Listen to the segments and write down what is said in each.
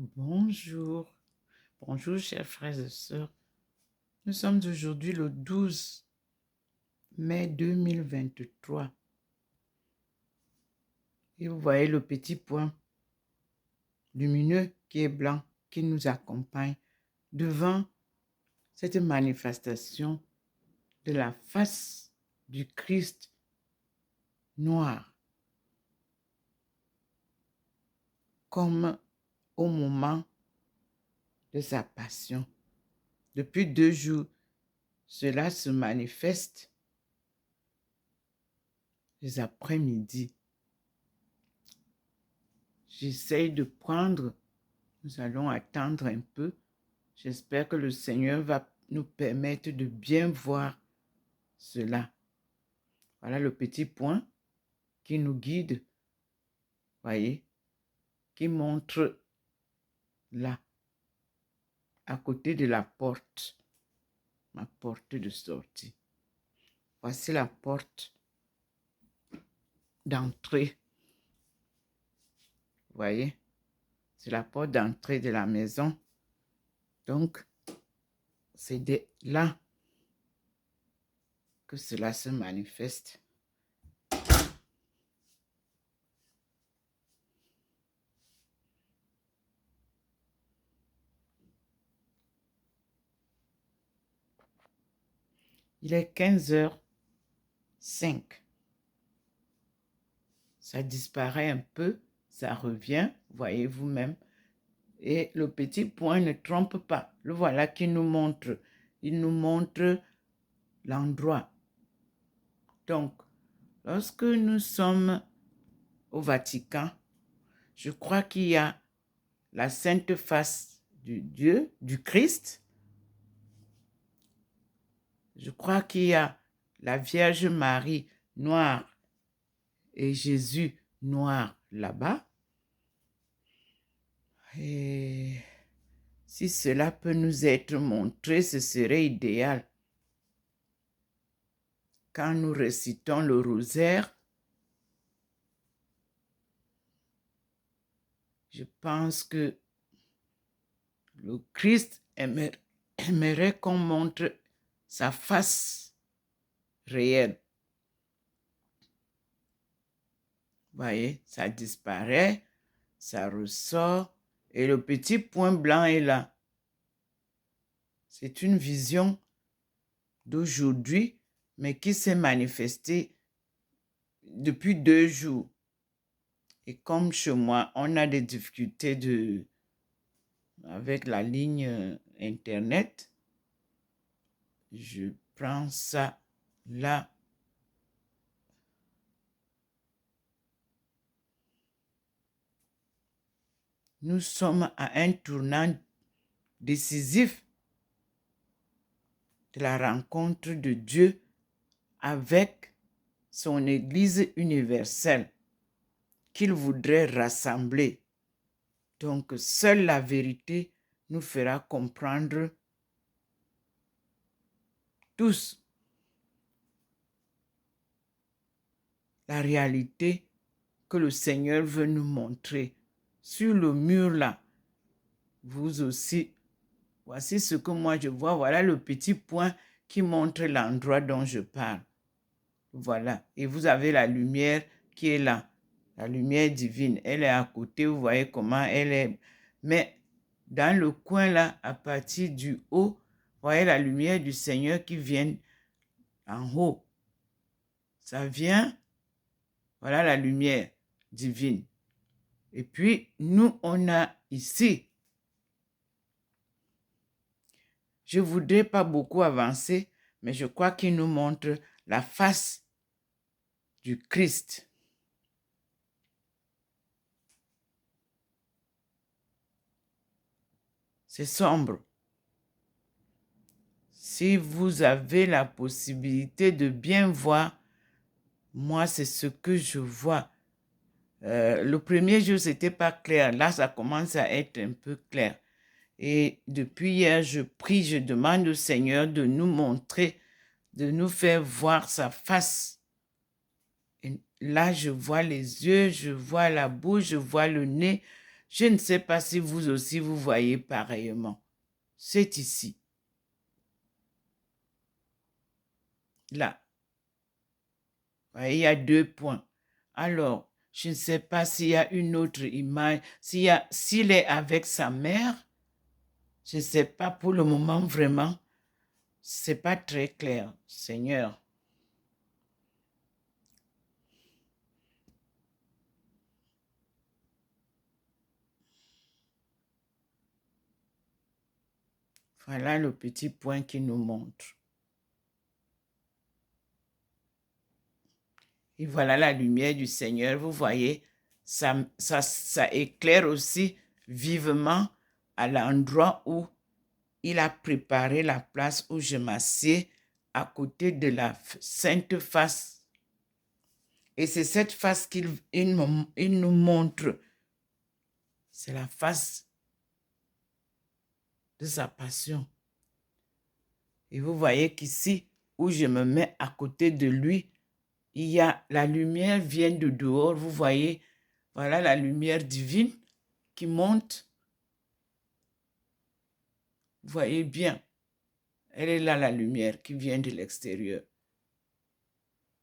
Bonjour, bonjour chers frères et sœurs. Nous sommes aujourd'hui le 12 mai 2023 et vous voyez le petit point lumineux qui est blanc qui nous accompagne devant cette manifestation de la face du Christ noir comme au moment de sa passion. Depuis 2 jours, cela se manifeste les après-midi. J'essaye de prendre, nous allons attendre un peu. J'espère que le Seigneur va nous permettre de bien voir cela. Voilà le petit point qui nous guide, voyez, qui montre là, à côté de la porte, ma porte de sortie. Voici la porte d'entrée. Vous voyez, c'est la porte d'entrée de la maison. Donc, c'est de là que cela se manifeste. Il est 15h05. Ça disparaît un peu, ça revient, voyez vous-même. Et le petit point ne trompe pas. Le voilà qui nous montre. Il nous montre l'endroit. Donc, lorsque nous sommes au Vatican, je crois qu'il y a la sainte face du Dieu, du Christ. Je crois qu'il y a la Vierge Marie noire et Jésus noir là-bas. Et si cela peut nous être montré, ce serait idéal. Quand nous récitons le rosaire, je pense que le Christ aimerait qu'on montre sa face réelle. Vous voyez, ça disparaît, ça ressort, et le petit point blanc est là. C'est une vision d'aujourd'hui, mais qui s'est manifestée depuis 2 jours. Et comme chez moi, on a des difficultés avec la ligne Internet, je prends ça là. Nous sommes à un tournant décisif de la rencontre de Dieu avec son Église universelle qu'il voudrait rassembler. Donc, seule la vérité nous fera comprendre tous la réalité que le Seigneur veut nous montrer. Sur le mur là, vous aussi, voici ce que moi je vois. Voilà le petit point qui montre l'endroit dont je parle. Voilà. Et vous avez la lumière qui est là. La lumière divine. Elle est à côté. Vous voyez comment elle est. Mais dans le coin là, à partir du haut, vous voyez la lumière du Seigneur qui vient en haut. Ça vient. Voilà la lumière divine. Et puis, nous, on a ici. Je ne voudrais pas beaucoup avancer, mais je crois qu'il nous montre la face du Christ. C'est sombre. Si vous avez la possibilité de bien voir, moi, c'est ce que je vois. Le premier jour, ce n'était pas clair. Là, ça commence à être un peu clair. Et depuis hier, je prie, je demande au Seigneur de nous montrer, de nous faire voir sa face. Et là, je vois les yeux, je vois la bouche, je vois le nez. Je ne sais pas si vous aussi vous voyez pareillement. C'est ici. Là. Vous voyez, il y a 2 points. Alors, je ne sais pas s'il y a une autre image. S'il est avec sa mère, je ne sais pas pour le moment vraiment. Ce n'est pas très clair, Seigneur. Voilà le petit point qui nous montre. Et voilà la lumière du Seigneur. Vous voyez, ça éclaire aussi vivement à l'endroit où il a préparé la place où je m'assieds à côté de la sainte face. Et c'est cette face qu'il nous montre. C'est la face de sa passion. Et vous voyez qu'ici, où je me mets à côté de lui, il y a la lumière vient de dehors. Vous voyez, voilà la lumière divine qui monte. Vous voyez bien, elle est là, la lumière qui vient de l'extérieur.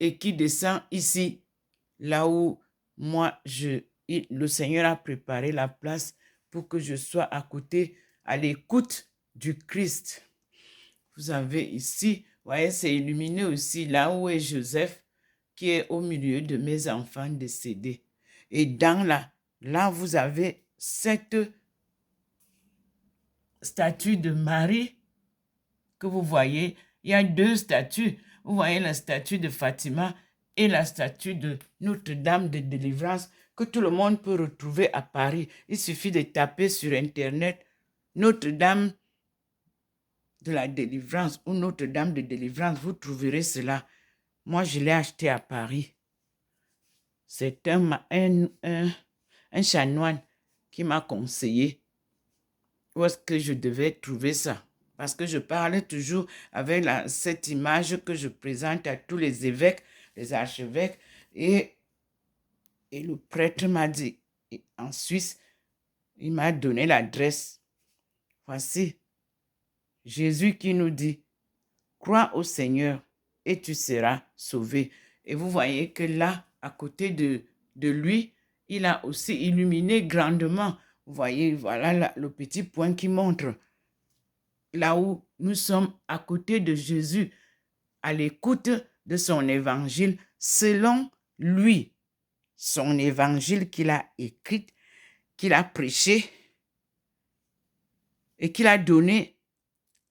Et qui descend ici, là où moi, le Seigneur a préparé la place pour que je sois à côté, à l'écoute du Christ. Vous avez ici, vous voyez, c'est illuminé aussi, là où est Joseph, qui est au milieu de mes enfants décédés. Et là, vous avez cette statue de Marie que vous voyez. Il y a 2 statues. Vous voyez la statue de Fatima et la statue de Notre-Dame de Délivrance que tout le monde peut retrouver à Paris. Il suffit de taper sur Internet Notre-Dame de la Délivrance ou Notre-Dame de Délivrance. Vous trouverez cela. Moi, je l'ai acheté à Paris. C'est un chanoine qui m'a conseillé où est-ce que je devais trouver ça. Parce que je parle toujours avec cette image que je présente à tous les évêques, les archevêques, et le prêtre m'a dit, en Suisse, il m'a donné l'adresse. Voici, Jésus qui nous dit, crois au Seigneur et tu seras sauvé. Et vous voyez que là, à côté de lui, il a aussi illuminé grandement. Vous voyez, voilà le petit point qui montre là où nous sommes à côté de Jésus, à l'écoute de son évangile, selon lui, son évangile qu'il a écrit, qu'il a prêché et qu'il a donné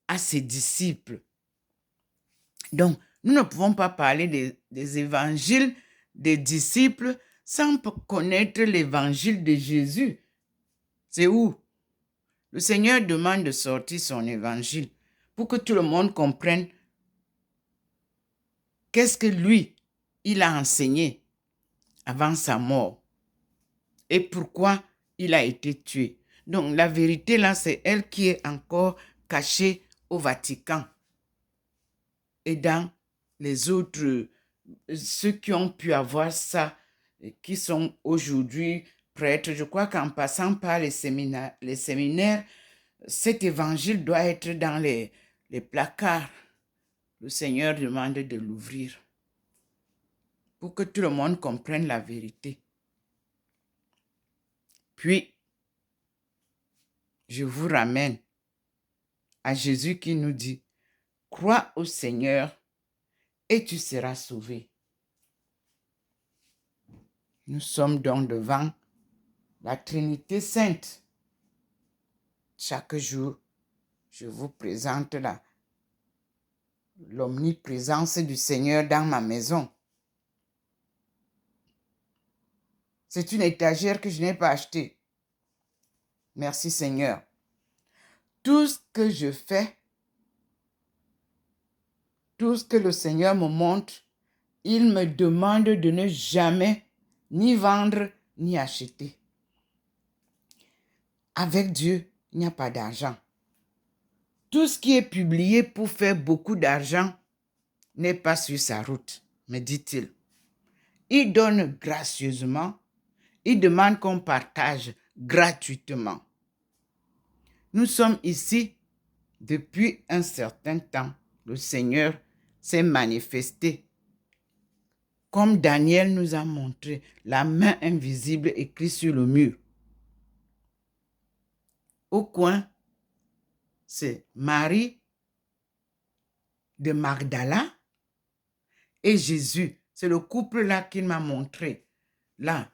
à ses disciples. Donc, nous ne pouvons pas parler des évangiles des disciples sans connaître l'évangile de Jésus. C'est où? Le Seigneur demande de sortir son évangile pour que tout le monde comprenne qu'est-ce que lui, il a enseigné avant sa mort et pourquoi il a été tué. Donc, la vérité là, c'est elle qui est encore cachée au Vatican et dans les autres, ceux qui ont pu avoir ça, qui sont aujourd'hui prêtres. Je crois qu'en passant par les séminaires, cet évangile doit être dans les placards. Le Seigneur demande de l'ouvrir pour que tout le monde comprenne la vérité. Puis, je vous ramène à Jésus qui nous dit, crois au Seigneur et tu seras sauvé. Nous sommes donc devant la Trinité Sainte. Chaque jour, je vous présente l'omniprésence du Seigneur dans ma maison. C'est une étagère que je n'ai pas achetée. Merci Seigneur. Tout ce que je fais, tout ce que le Seigneur me montre, il me demande de ne jamais ni vendre ni acheter. Avec Dieu, il n'y a pas d'argent. Tout ce qui est publié pour faire beaucoup d'argent n'est pas sur sa route, me dit-il. Il donne gracieusement, il demande qu'on partage gratuitement. Nous sommes ici depuis un certain temps. Le Seigneur s'est manifesté. Comme Daniel nous a montré, la main invisible écrite sur le mur. Au coin, c'est Marie de Magdala et Jésus. C'est le couple-là qu'il m'a montré. Là.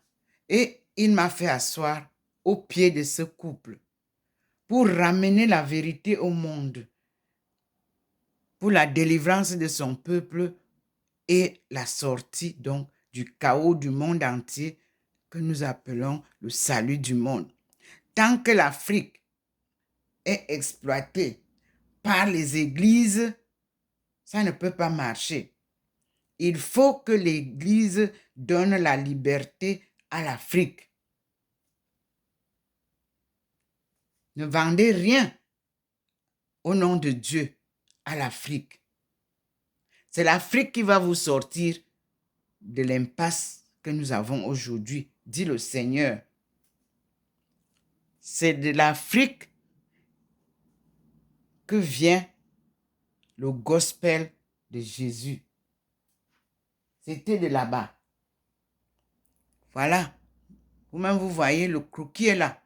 Et il m'a fait asseoir au pied de ce couple pour ramener la vérité au monde, pour la délivrance de son peuple et la sortie donc du chaos du monde entier que nous appelons le salut du monde. Tant que l'Afrique est exploitée par les églises, ça ne peut pas marcher. Il faut que l'Église donne la liberté à l'Afrique. Ne vendez rien au nom de Dieu à l'Afrique. C'est l'Afrique qui va vous sortir de l'impasse que nous avons aujourd'hui, dit le Seigneur. C'est de l'Afrique que vient le gospel de Jésus. C'était de là-bas. Voilà. Vous-même, vous voyez, le croquis est là.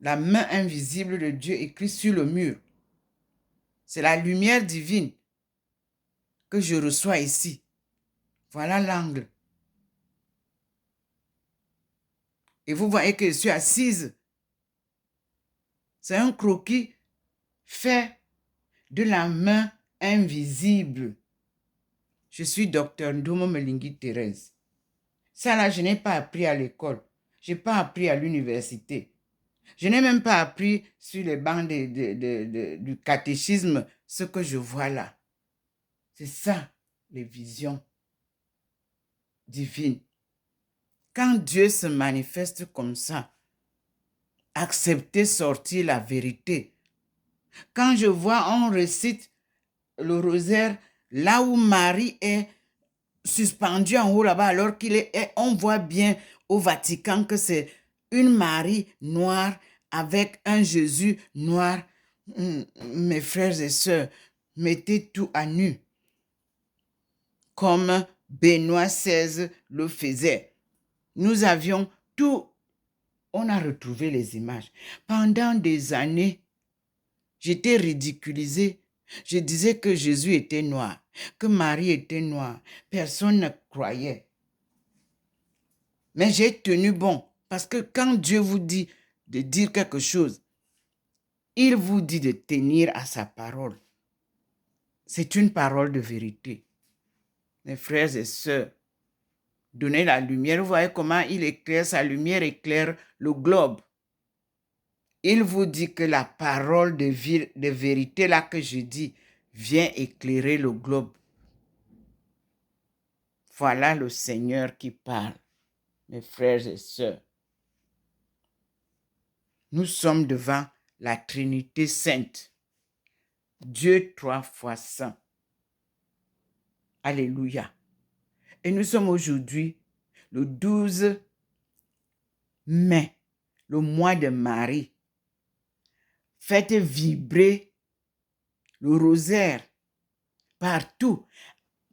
La main invisible de Dieu écrite sur le mur. C'est la lumière divine que je reçois ici. Voilà l'angle. Et vous voyez que je suis assise. C'est un croquis fait de la main invisible. Je suis docteur Ndomo Melingi Thérèse. Ça là, je n'ai pas appris à l'école. Je n'ai pas appris à l'université. Je n'ai même pas appris sur les bancs du catéchisme ce que je vois là. C'est ça, les visions divines. Quand Dieu se manifeste comme ça, acceptez sortir la vérité. Quand je vois, on récite le rosaire là où Marie est suspendue en haut là-bas, alors on voit bien au Vatican que c'est une Marie noire avec un Jésus noir. Mes frères et sœurs, mettez tout à nu, comme Benoît XVI le faisait. Nous avions tout, on a retrouvé les images. Pendant des années, j'étais ridiculisée. Je disais que Jésus était noir, que Marie était noire. Personne ne croyait. Mais j'ai tenu bon, parce que quand Dieu vous dit de dire quelque chose, il vous dit de tenir à sa parole. C'est une parole de vérité. Mes frères et sœurs, donnez la lumière. Vous voyez comment il éclaire, sa lumière éclaire le globe. Il vous dit que la parole de vérité là que je dis vient éclairer le globe. Voilà le Seigneur qui parle, mes frères et sœurs. Nous sommes devant la Trinité sainte. Dieu 3 fois saint. Alléluia. Et nous sommes aujourd'hui le 12 mai, le mois de Marie. Faites vibrer le rosaire partout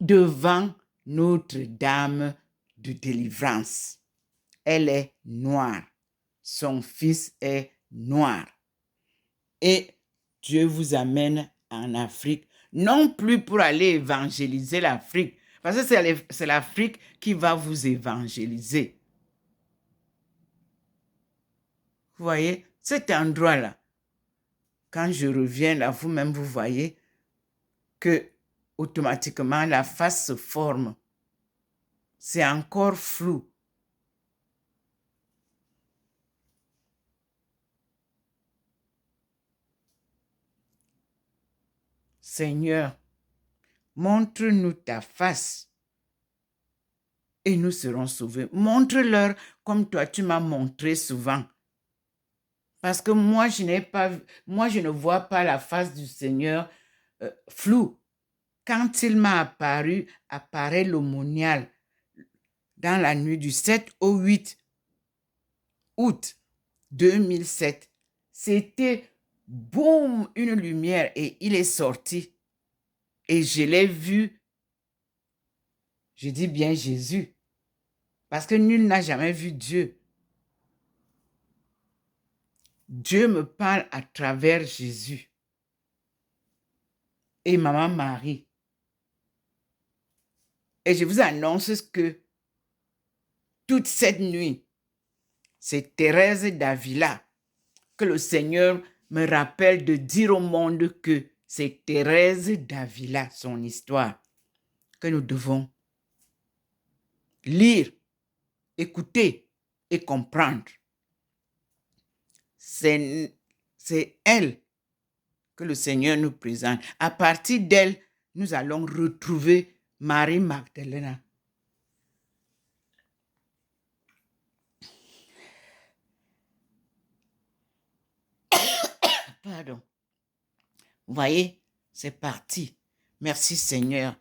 devant Notre-Dame de délivrance. Elle est noire. Son fils est noir. Et Dieu vous amène en Afrique, non plus pour aller évangéliser l'Afrique, parce que c'est l'Afrique qui va vous évangéliser. Vous voyez, cet endroit-là, quand je reviens là, vous-même, vous voyez que automatiquement, la face se forme. C'est encore flou. Seigneur, montre-nous ta face et nous serons sauvés. Montre-leur comme toi, tu m'as montré souvent. Parce que moi, je ne vois pas la face du Seigneur floue. Quand il m'a apparu, apparaît l'aumônial dans la nuit du 7 au 8 août 2007. C'était boum, une lumière et il est sorti. Et je l'ai vu. Je dis bien Jésus. Parce que nul n'a jamais vu Dieu. Dieu me parle à travers Jésus. Et Maman Marie. Et je vous annonce que toute cette nuit, c'est Thérèse d'Avila que le Seigneur me rappelle de dire au monde que c'est Thérèse d'Avila, son histoire, que nous devons lire, écouter et comprendre. C'est elle que le Seigneur nous présente. À partir d'elle, nous allons retrouver Marie Magdalena. Pardon. Vous voyez, c'est parti. Merci Seigneur.